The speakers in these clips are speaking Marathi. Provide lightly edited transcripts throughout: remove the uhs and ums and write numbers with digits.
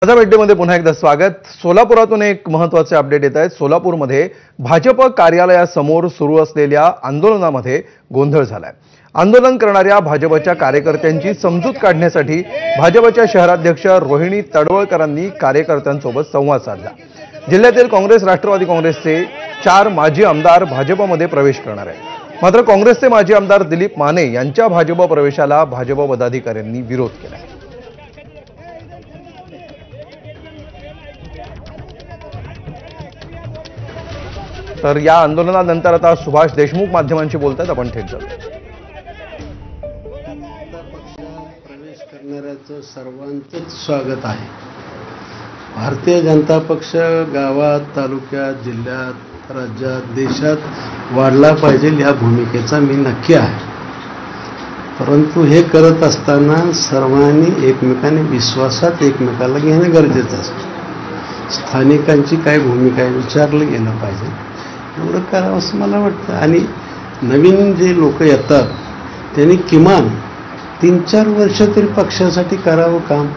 माझा वेड्डेमध्ये पुन्हा एकदा स्वागत। सोलापुरातून एक महत्त्वाचे अपडेट येत आहेत। सोलापूरमध्ये भाजप कार्यालयासमोर सुरू असलेल्या आंदोलनामध्ये गोंधळ झालाय। आंदोलन करणाऱ्या भाजपच्या कार्यकर्त्यांची समजूत काढण्यासाठी भाजपच्या शहराध्यक्ष रोहिणी तडवळकरांनी कार्यकर्त्यांसोबत संवाद साधला। जिल्ह्यातील काँग्रेस राष्ट्रवादी काँग्रेसचे 4 माजी आमदार भाजपमध्ये प्रवेश करणार आहेत। मात्र काँग्रेसचे माजी आमदार दिलीप माने यांच्या भाजप प्रवेशाला भाजप पदाधिकाऱ्यांनी विरोध केला। तर या आंदोलनानंतर आता सुभाष देशमुख माध्यमांशी बोलतात। आपण थेट जाऊया। प्रवेश करणाऱ्याचं सर्वांचंच स्वागत आहे। भारतीय जनता पक्ष गावात, तालुक्यात, जिल्ह्यात, राज्यात, देशात वाढला पाहिजे या भूमिकेचा मी नक्की आहे। परंतु हे करत असताना सर्वांनी एकमेकांनी विश्वासात एकमेकाला घेणं गरजेचं असतं। स्थानिकांची काय भूमिका आहे विचारलं गेलं पाहिजे, एवढं करावं असं मला वाटतं। आणि नवीन जे लोक येतात त्यांनी किमान 3-4 वर्ष तरी पक्षासाठी करावं काम,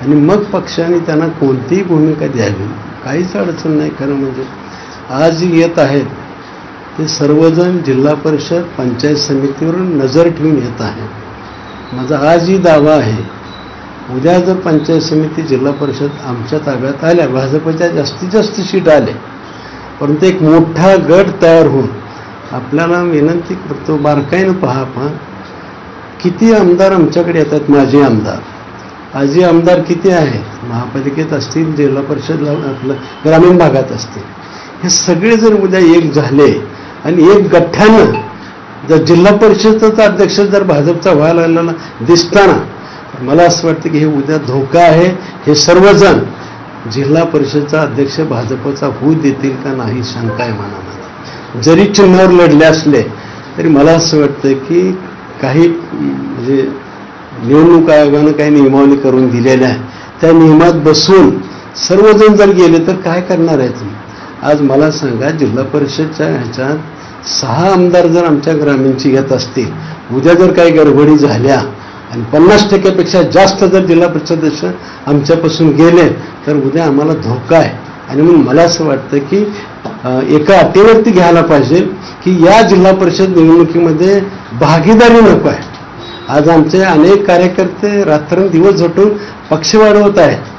आणि मग पक्षाने त्यांना कोणतीही भूमिका द्यावी, काहीच अडचण नाही। खरं म्हणजे आज येत आहेत ते सर्वजण जिल्हा परिषद पंचायत समितीवरून नजर ठेवून येत आहेत। माझा आजही दावा आहे, उद्या जर पंचायत समिती जिल्हा परिषद आमच्या ताब्यात आल्या, भाजपच्या जास्तीत जास्त सीट आल्या, परंतु एक मोठा गट तयार होऊन आपल्याला विनंती करतो, बारकाईनं पहा किती आमदार आमच्याकडे येतात। माजी आमदार किती आहेत, महापालिकेत असतील, जिल्हा परिषद आपलं ग्रामीण भागात असतील। हे सगळे जर उद्या एक झाले आणि एक गठ्ठ्यानं जर जिल्हा परिषदेचा अध्यक्ष जर भाजपचा व्हायला लागला दिसताना, मला असं वाटतं की हे उद्या धोका आहे। हे सर्वजण जिल्हा परिषदचा अध्यक्ष भाजपचा होऊ देतील का नाही शंका आहे मनामध्ये। जरी चिन्हावर लढले असले तरी मला असं वाटतं की काही म्हणजे निवडणूक आयोगानं काही नियमावली करून दिलेल्या आहे, त्या नियमात बसून सर्वजण जर गेले तर काय करणार आहे तुम्ही। आज मला सांगा, जिल्हा परिषदच्या ह्याच्यात 6 आमदार जर आमच्या ग्रामीणची घेत असतील, उद्या जर काही गडबडी झाल्या आणि 50% जास्त जर जिल्हा परिषद सदस्य आमच्यापासून गेले तर उद्या आम्हाला धोका आहे। आणि म्हणून मला असं वाटतं की एका अटीवरती घ्यायला पाहिजे की या जिल्हा परिषद निवडणुकीमध्ये भागीदारी नको आहे। आज आमचे अनेक कार्यकर्ते रात्रंदिवस झटून पक्ष वाढवत आहेत।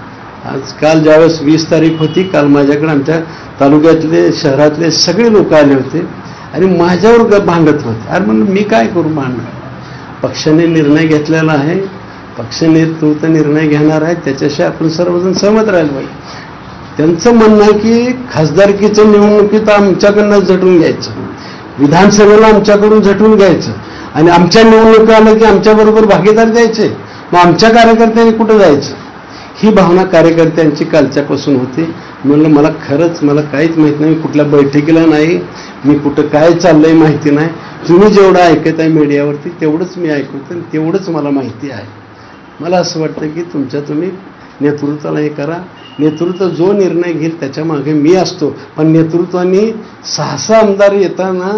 आज काल ज्यावेळेस 20 तारीख होती, काल माझ्याकडे आमच्या तालुक्यातले शहरातले सगळे लोक आले होते आणि माझ्यावर भांडत होते। अरे म्हणून मी काय करू भांडण, पक्षाने निर्णय घेतलेला आहे, पक्ष नेतृत्व निर्णय घेणार आहे, त्याच्याशी आपण सर्वजण सहमत राहिलं पाहिजे। त्यांचं म्हणणं आहे की खासदारकीच्या निवडणुकीत आमच्याकडनं झटून घ्यायचं, विधानसभेला आमच्याकडून झटून घ्यायचं, आणि आमच्या निवडणुका आल्या की आमच्याबरोबर भागीदार द्यायचे, मग आमच्या कार्यकर्त्यांनी कुठं जायचं, ही भावना कार्यकर्त्यांची कालच्यापासून होती। म्हणलं मला खरंच काहीच माहीत नाही, मी कुठल्या बैठकीला नाही, मी कुठं काय चाललंय माहिती नाही। तुम्ही जेवढं ऐकत आहे मीडियावरती तेवढंच मी ऐकतो आणि तेवढंच मला माहिती आहे। मला असं वाटतं की तुम्ही नेतृत्वाला हे करा, नेतृत्व जो निर्णय घेईल त्याच्या मागे मी असतो, पण नेतृत्वाने 6 आमदार येताना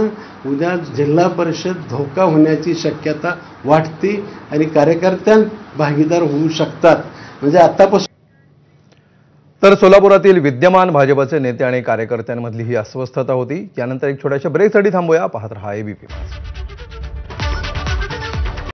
उद्या जिल्हा परिषद धोका होण्याची शक्यता वाटते आणि कार्यकर्त्यां भागीदार होऊ शकतात। म्हणजे आतापासून तर सोलापुरातील विद्यमान भाजपचे नेते आणि कार्यकर्त्यांमधली ही अस्वस्थता होती। यानंतर एक छोट्याशा ब्रेकसाठी थांबूया। पाहत रहा एबीपी।